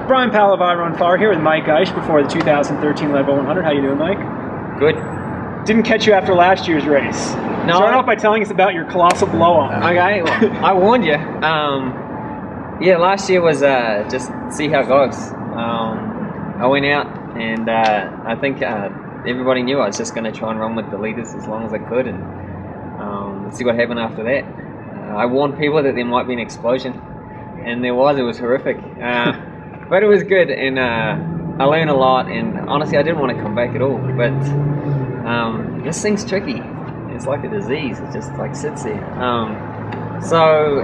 Brian Powell of I Run Far here with Mike Aish before the 2013 Leadville 100. How you doing, Mike? Good. Didn't catch you after last year's race. No. Start off by telling us about your colossal blow-on. Okay, well, I warned you. Yeah, last year was just see how it goes. I went out and I think everybody knew I was just going to try and run with the leaders as long as I could and see what happened after that. I warned people that there might be an explosion, and there was. It was horrific. But it was good, and I learned a lot, and honestly I didn't want to come back at all, but this thing's tricky. It's like a disease. It just like sits there. So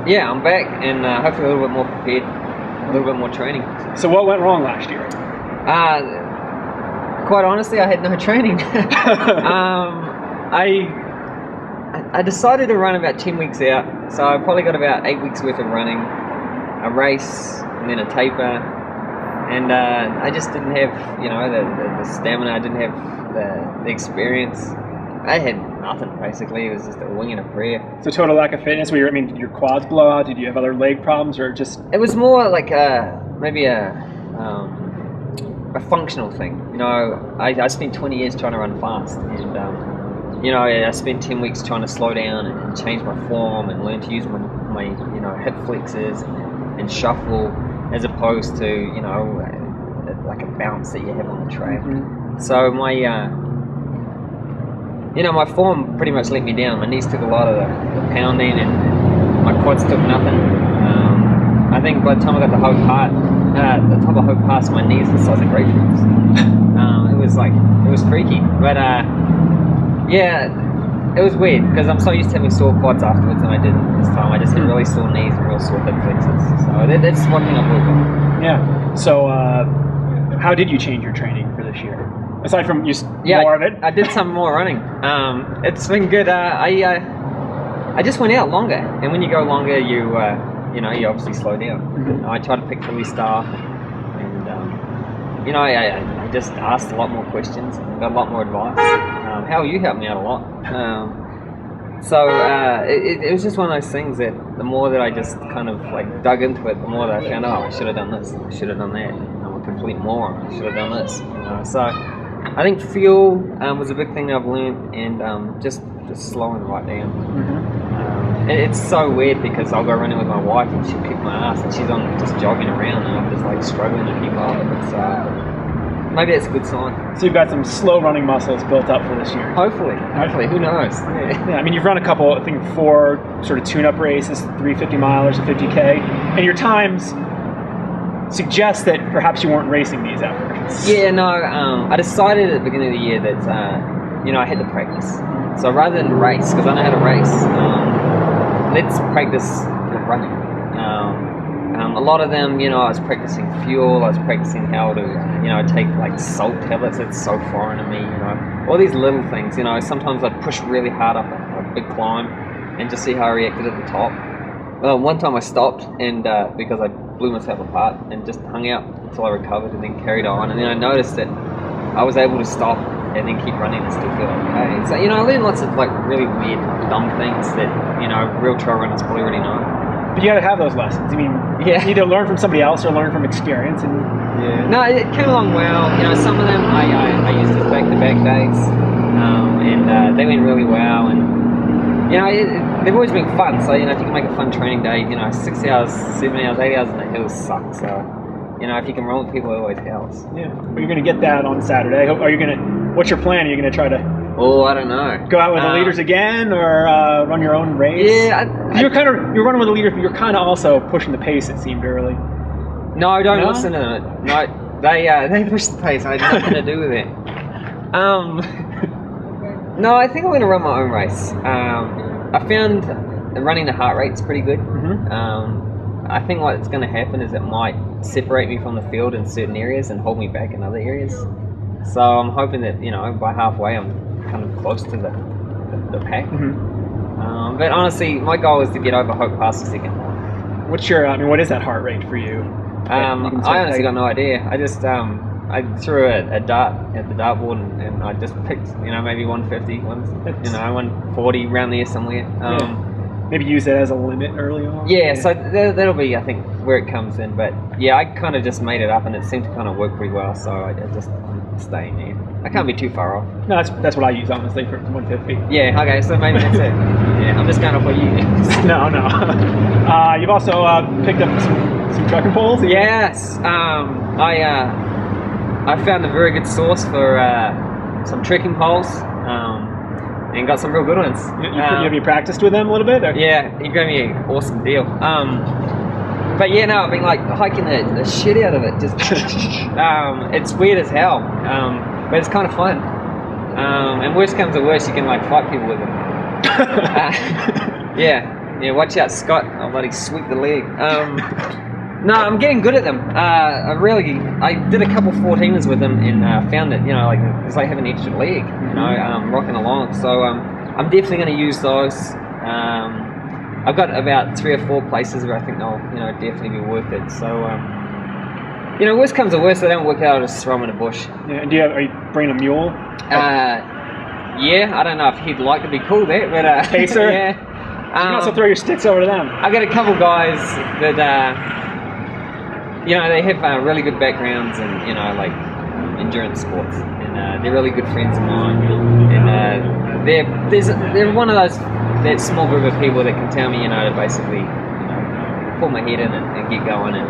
yeah, I'm back, and hopefully a little bit more prepared, a little bit more training. So what went wrong last year? Quite honestly, I had no training. I decided to run about 10 weeks out, so I probably got about 8 weeks worth of running, a race, and then a taper, and I just didn't have, the stamina. I didn't have the experience. I had nothing, basically. It was just a wing and a prayer. So total lack of fitness. Did your quads blow out? Did you have other leg problems, or just? It was more like maybe a functional thing. I spent 20 years trying to run fast, and I spent 10 weeks trying to slow down and change my form and learn to use my hip flexors and shuffle, as opposed to like a bounce that you have on the track. Mm-hmm. So my form pretty much let me down. My knees took a lot of the pounding, and my quads took nothing. I think by the time I got the top of Hope Pass, my knees were the size of grapefruits. It was freaky, but yeah, it was weird because I'm so used to having sore quads afterwards, and I didn't this time. I just had really sore knees and real sore hip flexors. So that's one thing I've worked on. Yeah. So how did you change your training for this year? Aside from more of it? I did some more running. It's been good. I just went out longer, and when you go longer, you obviously slow down. Mm-hmm. I tried to pick the staff, and I just asked a lot more questions and got a lot more advice. Hal, you helped me out a lot. So it was just one of those things that the more that I just kind of like dug into it, the more that I found out I should have done this, I should have done that. I'm a complete moron. I should have done this. So I think fuel was a big thing that I've learned, and just slowing right down. Mm-hmm. It's so weird because I'll go running with my wife and she'll kick my ass, and she's on just jogging around, and I'm just like struggling to keep up. Maybe it's a good sign. So you've got some slow running muscles built up for this year. Hopefully, who knows? Yeah, you've run a couple, I think 4 sort of tune-up races, 3 50 milers, a 50K, and your times suggest that perhaps you weren't racing these efforts. Yeah, no, I decided at the beginning of the year that, I had to practice. So rather than race, because I know how to race, let's practice running. A lot of them, I was practicing fuel, I was practicing how to, take like salt tablets. That's so foreign to me, all these little things, sometimes I'd push really hard up a big climb and just see how I reacted at the top. One time I stopped and because I blew myself apart and just hung out until I recovered and then carried on, and then I noticed that I was able to stop and then keep running and still feel okay. So, I learned lots of like really weird, dumb things that, real trail runners probably already know. But you got to have those lessons. Yeah. Either learn from somebody else or learn from experience. And yeah. No, it came along well. Some of them I used as back-to-back days, and they went really well. And they've always been fun. So if you can make a fun training day, 6 hours, 7 hours, 8 hours in the hills suck. So if you can run with people, it always helps. Yeah. Well, you're going to get that on Saturday. What's your plan? Are you going to try to? Oh, I don't know. Go out with the leaders again, or run your own race? Yeah, you're running with the leaders, but you're kind of also pushing the pace. It seemed early. No, don't listen to them. No, they push the pace. I had nothing to do with it. No, I think I'm going to run my own race. I found running the heart rate's pretty good. Mm-hmm. I think what's going to happen is it might separate me from the field in certain areas and hold me back in other areas. So I'm hoping that by halfway I'm kind of close to the pack. Mm-hmm. But honestly, my goal is to get over Hope Pass the second. What's your? What is that heart rate for you? I honestly got no idea. I just I threw a dart at the dartboard and I just picked maybe 150, 140 around there somewhere. maybe use it as a limit early on. Yeah, so that'll be, I think, where it comes in. But yeah, I kind of just made it up, and it seemed to kind of work pretty well. So I'm staying there. I can't be too far off. No, that's what I use honestly for 150. Yeah. Okay. So maybe that's it. Yeah. I'm just going off what you use. No. You've also picked up some trucking poles. Yes. I found a very good source for some trekking poles. And got some real good ones. Have you practiced with them a little bit? Or? Yeah, he gave me an awesome deal. But yeah, no, I've been like hiking the shit out of it. Just, it's weird as hell, but it's kind of fun. And worst comes to worst, you can like fight people with them. Yeah. Watch out, Scott! I'll bloody sweep the leg. No, I'm getting good at them. I did a couple 14ers with them and found that, like it's like having an extra leg, rocking along. So I'm definitely going to use those. I've got about 3 or 4 places where I think they'll, definitely be worth it. So, worst comes to worst, they don't work out, I'll just throw them in a bush. Yeah, and are you bringing a mule? Yeah, I don't know if he'd like to be called that, but Pacer? Yeah. You can also throw your sticks over to them. I've got a couple guys that. They have really good backgrounds in, like endurance sports, and they're really good friends of mine. And they're one of that small group of people that can tell me, to basically, pull my head in and get going. And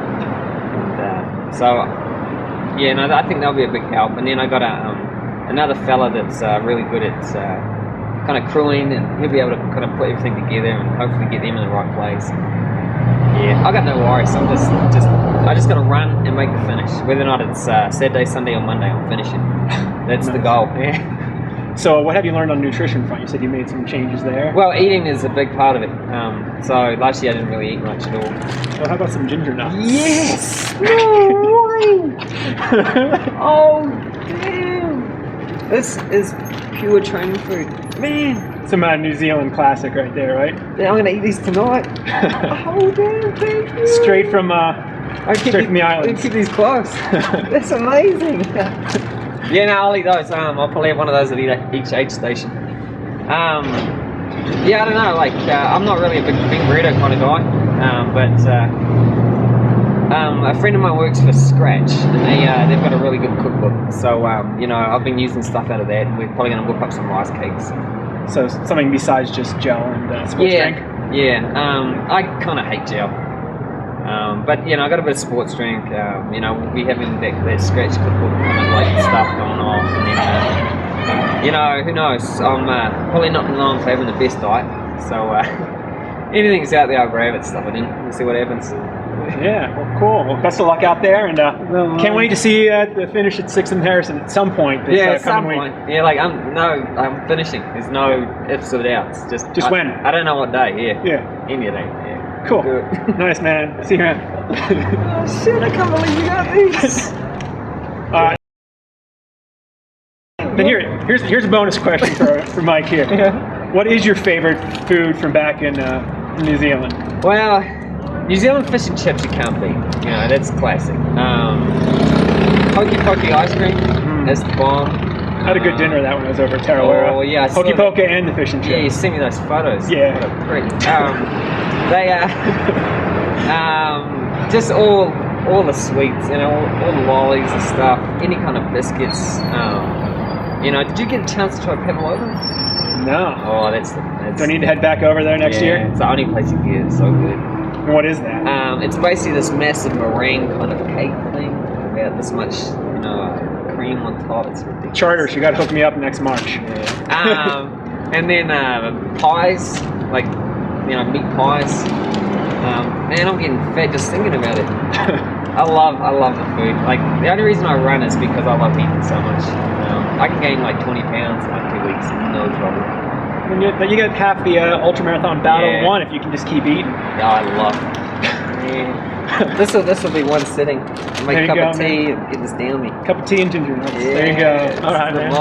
I think that'll be a big help. And then I got another fella that's really good at kind of crewing, and he'll be able to kind of put everything together and hopefully get them in the right place. Yeah, I got no worries. I just got to run and make the finish. Whether or not it's Saturday, Sunday, or Monday, I'm finishing. That's the goal. Yeah. So, what have you learned on the nutrition front? You said you made some changes there. Well, eating is a big part of it. So last year I didn't really eat much at all. Well, how about some ginger nuts? Yes. No way. Oh damn! This is pure training food, man. Some New Zealand classic right there, right? Yeah, I'm gonna eat these tonight. Oh damn! Thank you. Straight from the islands. Keep these close. That's amazing. Yeah, no, I'll eat those. I'll probably have one of those at each aid station. I don't know. Like, I'm not really a big burrito kind of guy, but a friend of mine works for Scratch, and they've got a really good cookbook. So, I've been using stuff out of that. We're probably gonna whip up some rice cakes. So something besides just gel and sports drink? Yeah. I kind of hate gel. But, I got a bit of sports drink. We having that Scratch cookbook kind of like stuff going off. And then, who knows? I'm probably not known for having the best diet. So anything's out there, I'll grab it, stuff it in. We'll see what happens. Yeah, well, cool. Well, best of luck out there, and can't wait to see the finish at 6th and Harrison at some point. At some point. Yeah, I'm finishing. There's no ifs or doubts. Just when? I don't know what day. Yeah. Any day. Yeah. Cool. Nice, man. See you, man. Oh shit! I can't believe you got these. Then here's a bonus question for Mike here. Yeah. What is your favorite food from back in New Zealand? Well, New Zealand fish and chips you can't beat. That's classic. Hokey Pokey ice cream. That's the bomb. I had a good dinner that when I was over at Tarawera. Oh yeah, Hokey Pokey and the fish and chips. Yeah, you sent me those photos. Yeah. What a prick. They just all the sweets, all the lollies and stuff, any kind of biscuits. Did you get a chance to try pavlova? No. Oh, that's. Do I need to head back over there next year? It's the only place you can get it. It's so good. And what is that? It's basically this massive meringue kind of cake thing, about this much, cream on top. It's ridiculous. Charters, you got to hook me up next March. Yeah. And then pies, like meat pies. Man, I'm getting fat just thinking about it. I love the food. Like, the only reason I run is because I love eating so much. I can gain like 20 pounds in like 2 weeks, no problem. And you get half the ultramarathon battle won if you can just keep eating. Yeah, I love it. Yeah. This will be one sitting. Make a cup of tea and get this down me. Cup of tea and ginger nuts. Yeah, there you go. All right, man.